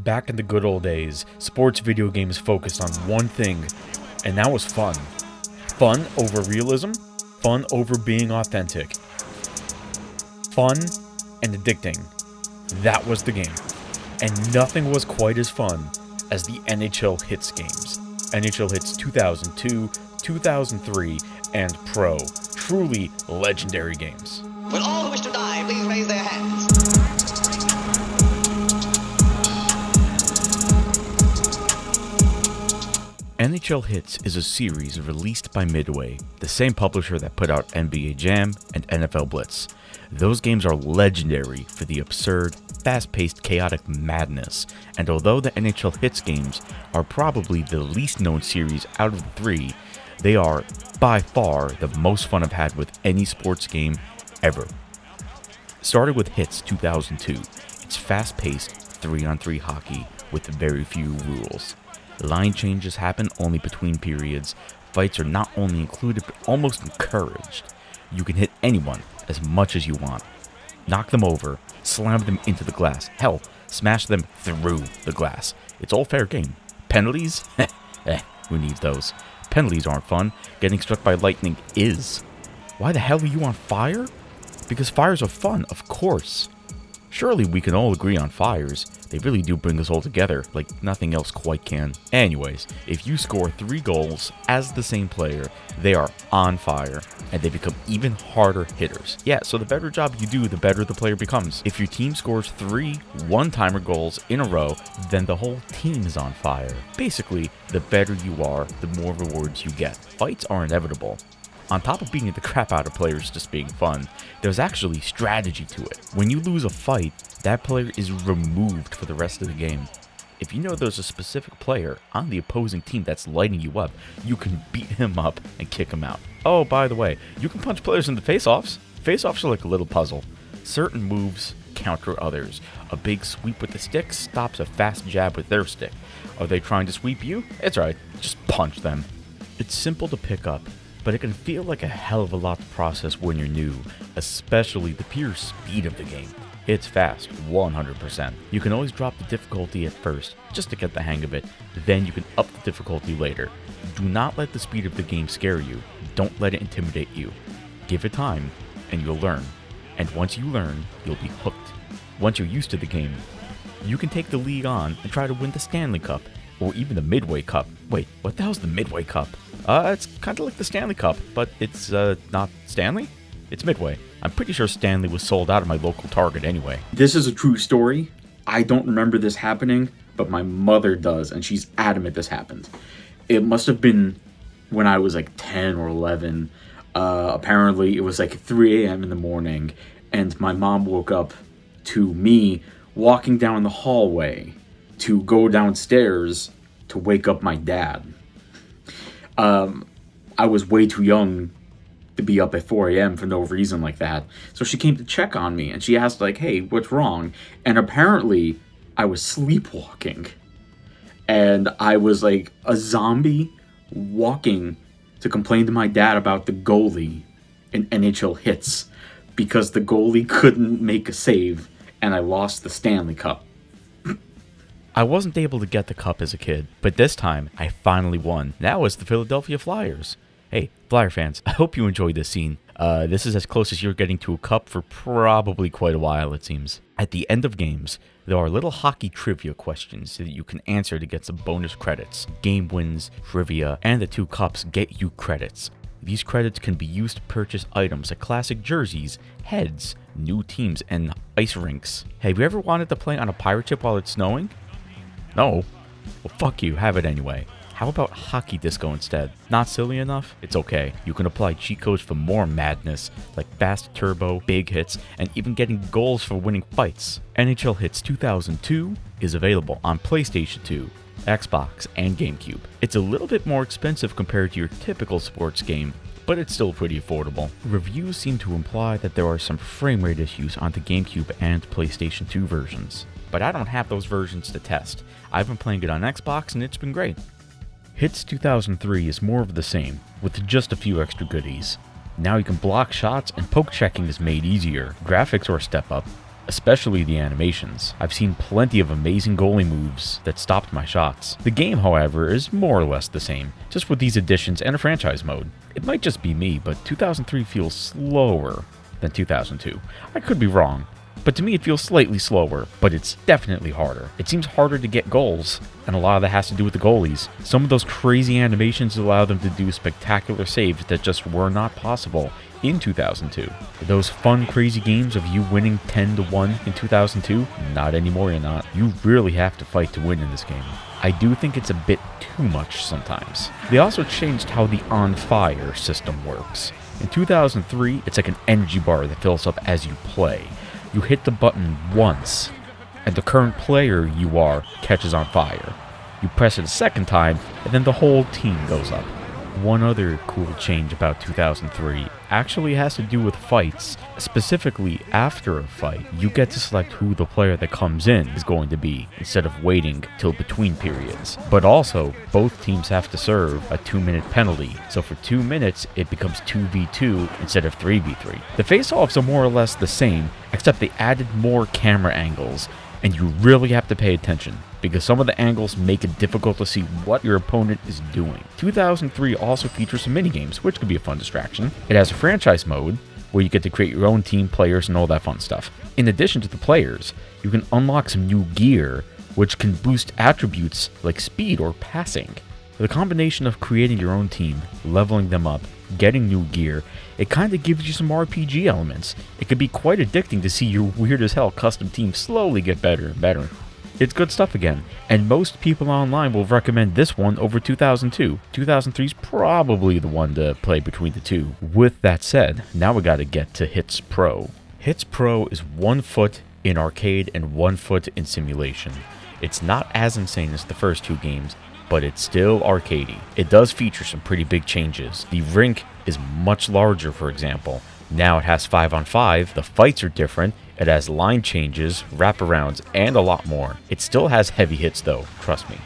Back in the good old days, sports video games focused on one thing, and that was fun. Fun over realism, fun over being authentic. Fun and addicting. That was the game. And nothing was quite as fun as the NHL Hitz games. NHL Hitz 2002, 2003, and Pro. Truly legendary games. Will all who wish to die please raise their hands? NHL Hitz is a series released by Midway, the same publisher that put out NBA Jam and NFL Blitz. Those games are legendary for the absurd, fast-paced, chaotic madness, and although the NHL Hitz games are probably the least known series out of the three, they are, by far, the most fun I've had with any sports game ever. Started with Hitz 2002, it's fast-paced 3-on-3 hockey with very few rules. Line changes happen only between periods, fights are not only included but almost encouraged. You can hit anyone as much as you want. Knock them over, slam them into the glass, hell, smash them through the glass. It's all fair game. Penalties? Who needs those? Penalties aren't fun. Getting struck by lightning is. Why the hell are you on fire? Because fires are fun, of course. Surely we can all agree on fires. They really do bring us all together, like nothing else quite can. Anyways, if you score 3 goals as the same player, they are on fire, and they become even harder hitters. Yeah, so the better job you do, the better the player becomes. If your team scores 3 one-timer goals in a row, then the whole team is on fire. Basically, the better you are, the more rewards you get. Fights are inevitable. On top of beating the crap out of players just being fun, there's actually strategy to it. When you lose a fight, that player is removed for the rest of the game. If you know there's a specific player on the opposing team that's lighting you up, you can beat him up and kick him out. Oh, by the way, you can punch players in the face-offs. Face-offs are like a little puzzle. Certain moves counter others. A big sweep with the stick stops a fast jab with their stick. Are they trying to sweep you? It's alright, just punch them. It's simple to pick up, but it can feel like a hell of a lot to process when you're new, especially the pure speed of the game. It's fast, 100%. You can always drop the difficulty at first, just to get the hang of it, then you can up the difficulty later. Do not let the speed of the game scare you, don't let it intimidate you. Give it time, and you'll learn. And once you learn, you'll be hooked. Once you're used to the game, you can take the league on and try to win the Stanley Cup, or even the Midway Cup. Wait, what the hell's the Midway Cup? It's kind of like the Stanley Cup, but it's not Stanley? It's Midway. I'm pretty sure Stanley was sold out of my local Target anyway. This is a true story. I don't remember this happening, but my mother does, and she's adamant this happened. It must have been when I was like 10 or 11. Apparently, it was like 3 a.m. in the morning, and my mom woke up to me walking down the hallway to go downstairs to wake up my dad. I was way too young to be up at 4 a.m. for no reason like that. So she came to check on me, and she asked, like, hey, what's wrong? And apparently, I was sleepwalking. And I was like a zombie walking to complain to my dad about the goalie in NHL Hitz because the goalie couldn't make a save, and I lost the Stanley Cup. I wasn't able to get the cup as a kid, but this time I finally won. That was the Philadelphia Flyers. Hey, Flyer fans, I hope you enjoyed this scene. This is as close as you're getting to a cup for probably quite a while, it seems. At the end of games, there are little hockey trivia questions that you can answer to get some bonus credits. Game wins, trivia, and the 2 cups get you credits. These credits can be used to purchase items like classic jerseys, heads, new teams, and ice rinks. Have you ever wanted to play on a pirate ship while it's snowing? No? Well, fuck you, have it anyway. How about hockey disco instead? Not silly enough? It's okay. You can apply cheat codes for more madness, like fast turbo, big hits, and even getting goals for winning fights. NHL Hitz 2002 is available on PlayStation 2, Xbox, and GameCube. It's a little bit more expensive compared to your typical sports game, but it's still pretty affordable. Reviews seem to imply that there are some frame rate issues on the GameCube and PlayStation 2 versions, but I don't have those versions to test. I've been playing it on Xbox and it's been great. Hitz 2003 is more of the same, with just a few extra goodies. Now you can block shots and poke checking is made easier. Graphics are a step up. especially the animations. I've seen plenty of amazing goalie moves that stopped my shots. The game, however, is more or less the same, just with these additions and a franchise mode. It might just be me, but 2003 feels slower than 2002. I could be wrong, but to me it feels slightly slower, but it's definitely harder. It seems harder to get goals, and a lot of that has to do with the goalies. Some of those crazy animations allow them to do spectacular saves that just were not possible in 2002. Those fun, crazy games of you winning 10-1 in 2002, not anymore, you're not. You really have to fight to win in this game. I do think it's a bit too much sometimes. They also changed how the on fire system works. In 2003, it's like an energy bar that fills up as you play. You hit the button once, and the current player you are catches on fire. You press it a second time, and then the whole team goes up. One other cool change about 2003 actually has to do with fights. Specifically, after a fight, you get to select who the player that comes in is going to be, instead of waiting till between periods. But also, both teams have to serve a 2-minute penalty, so for 2 minutes, it becomes 2v2 instead of 3v3. The face-offs are more or less the same, except they added more camera angles, and you really have to pay attention, because some of the angles make it difficult to see what your opponent is doing. 2003 also features some minigames, which could be a fun distraction. It has a franchise mode, where you get to create your own team, players, and all that fun stuff. In addition to the players, you can unlock some new gear, which can boost attributes like speed or passing. The combination of creating your own team, leveling them up, getting new gear, it kind of gives you some RPG elements. It could be quite addicting to see your weird as hell custom team slowly get better and better. It's good stuff again, and most people online will recommend this one over 2002. 2003 is probably the one to play between the two. With that said, now we gotta get to Hits Pro. Hits Pro is 1 foot in arcade and 1 foot in simulation. It's not as insane as the first two games, but it's still arcadey. It does feature some pretty big changes. The rink is much larger, for example. Now it has 5-on-5, the fights are different, it has line changes, wraparounds, and a lot more. It still has heavy hits though, trust me.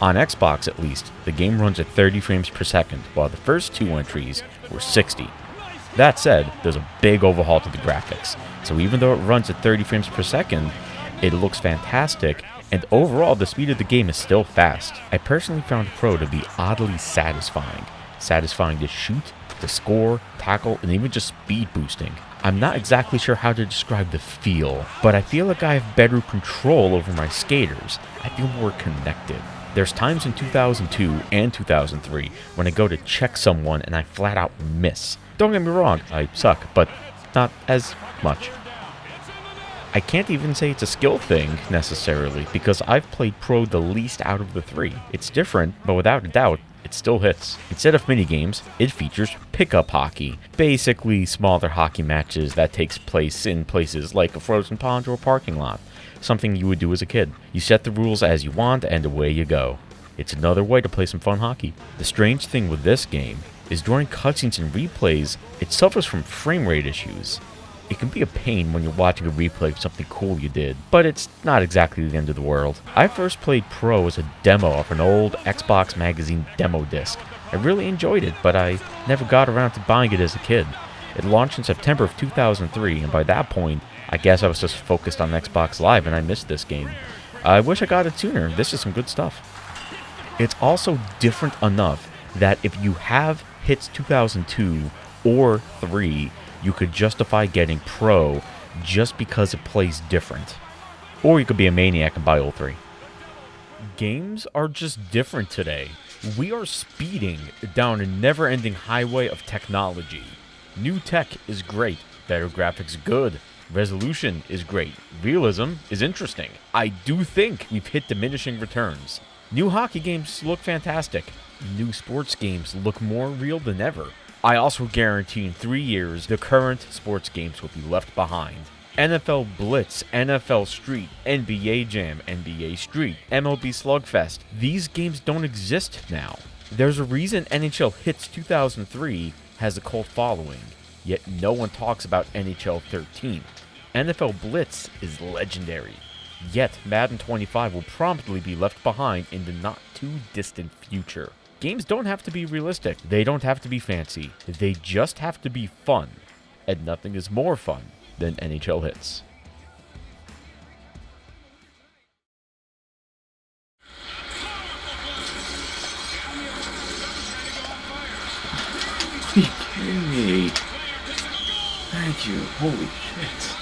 On Xbox at least, the game runs at 30 frames per second, while the first two entries were 60. That said, there's a big overhaul to the graphics, so even though it runs at 30 frames per second, it looks fantastic, and overall the speed of the game is still fast. I personally found Pro to be oddly satisfying. Satisfying to shoot, to score, tackle, and even just speed boosting. I'm not exactly sure how to describe the feel, but I feel like I have better control over my skaters. I feel more connected. There's times in 2002 and 2003 when I go to check someone and I flat out miss. Don't get me wrong, I suck, but not as much. I can't even say it's a skill thing, necessarily, because I've played Pro the least out of the three. It's different, but without a doubt, it still hits. Instead of minigames, it features pickup hockey. Basically, smaller hockey matches that takes place in places like a frozen pond or a parking lot. Something you would do as a kid. You set the rules as you want, and away you go. It's another way to play some fun hockey. The strange thing with this game is during cutscenes and replays, it suffers from frame rate issues. It can be a pain when you're watching a replay of something cool you did, but it's not exactly the end of the world. I first played Pro as a demo of an old Xbox Magazine demo disc. I really enjoyed it, but I never got around to buying it as a kid. It launched in September of 2003, and by that point, I guess I was just focused on Xbox Live and I missed this game. I wish I got it sooner. This is some good stuff. It's also different enough that if you have Hits 2002 or 3, you could justify getting Pro just because it plays different. Or you could be a maniac and buy all three. Games are just different today. We are speeding down a never-ending highway of technology. New tech is great. Better graphics good. Resolution is great. Realism is interesting. I do think we've hit diminishing returns. New hockey games look fantastic. New sports games look more real than ever. I also guarantee in 3 years, the current sports games will be left behind. NFL Blitz, NFL Street, NBA Jam, NBA Street, MLB Slugfest. These games don't exist now. There's a reason NHL Hits 2003 has a cult following, yet no one talks about NHL 13. NFL Blitz is legendary, yet Madden 25 will promptly be left behind in the not too distant future. Games don't have to be realistic. They don't have to be fancy. They just have to be fun. And nothing is more fun than NHL Hits. Are you kidding me? Thank you. Holy shit.